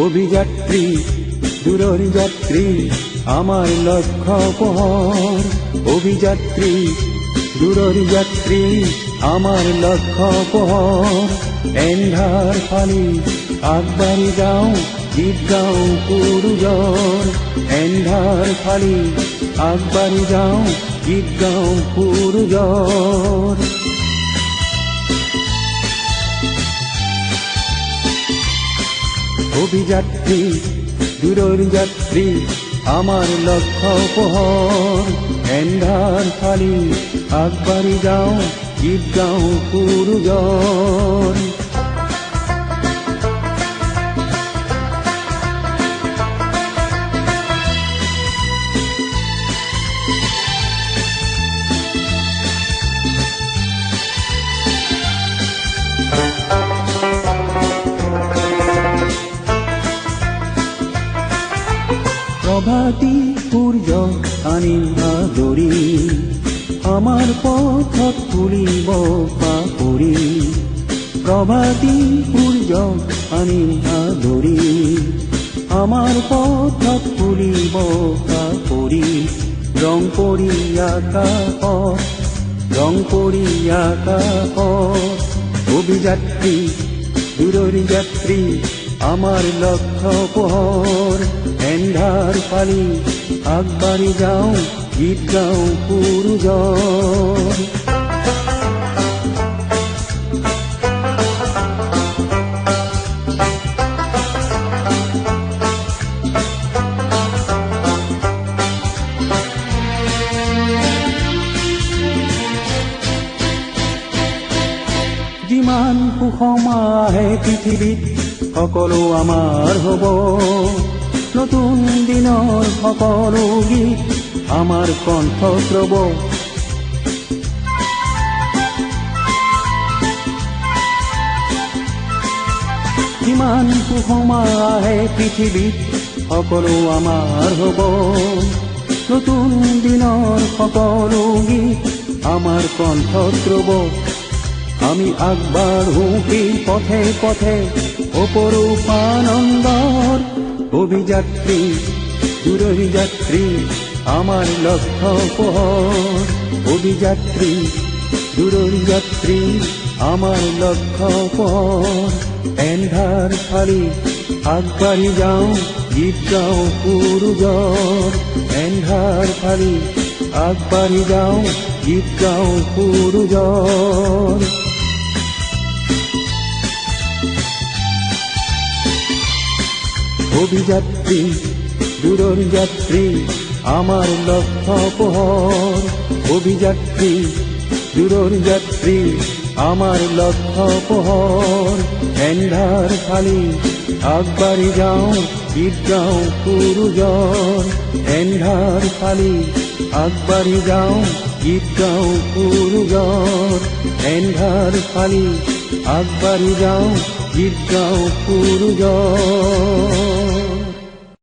অভিযাত্রী দূরর যাত্রী আমার লক্ষ্য পহর। অভিযাত্রী দূরর যাত্রী আমার লক্ষ্য পহর। এন্ধার ফালি আগবাড়ি যাও গীত গাও পুরুজর। এন্ধার ফালি আগবাড়ি যাও গীত গাও পুরুজর। অভিযাত্রী দূরর যাত্রী আমার লক্ষ্য পহর। এন্ধার ফালি আগবাড়ি যাও গীত গাও পুরুজর। প্রভাতী সূর্য আনি আদৰি আমাৰ পথত তুলিব পাপৰি। প্ৰভাতী সূৰ্য আনি আদৰি আমাৰ পথত তুলিব পাপৰি। ৰং পৰি আকাশ ৰং পৰি আকাশ। অভিযাত্ৰী দূৰৰ যাত্ৰী আমাৰ লক্ষ্য পহৰ। এন্ধাৰ ফালি আগবাড়ি যাও গীত গাও পুৰুজৰ। যিমান সুষম আহে পৃথিৱীত সকলো আমাৰ হ'ব। নতুন দিনৰ সকলো গীত আমাৰ কণ্ঠত ৰব। যিমান সুষম আহে পৃথিৱীত সকলো আমাৰ হ'ব। নতুন দিনৰ সকলো গীত আমাৰ কণ্ঠত ৰব। আমি আগবাঢ়ো এই পথে পথে অপৰূপ আনন্দৰ। অভিযাত্রী দূরর যাত্রী আমার লক্ষ্য পহর। অভিযাত্রী দূরর যাত্রী আমার লক্ষ্য পহর। এন্ধার ফালি আগবাড়ি যাও গীত গাও পুরুজর। এন্ধার ফালি আগবাড়ি যাও গীত গাও পুরুজর। অভিযাত্রী দূরর যাত্রী আমার লক্ষ্য পহর। অভিযাত্রী দূরর যাত্রী আমার লক্ষ্য পহর। এন্ধার ফালি আগবাড়ি যাও গীত গাও পুরুজর। এন্ধার ফালি আগবাড়ি যাও গীত গাও পুরুজর। এন্ধার ফালি আগবাড়ি যাও গীত গাও পুরুজর।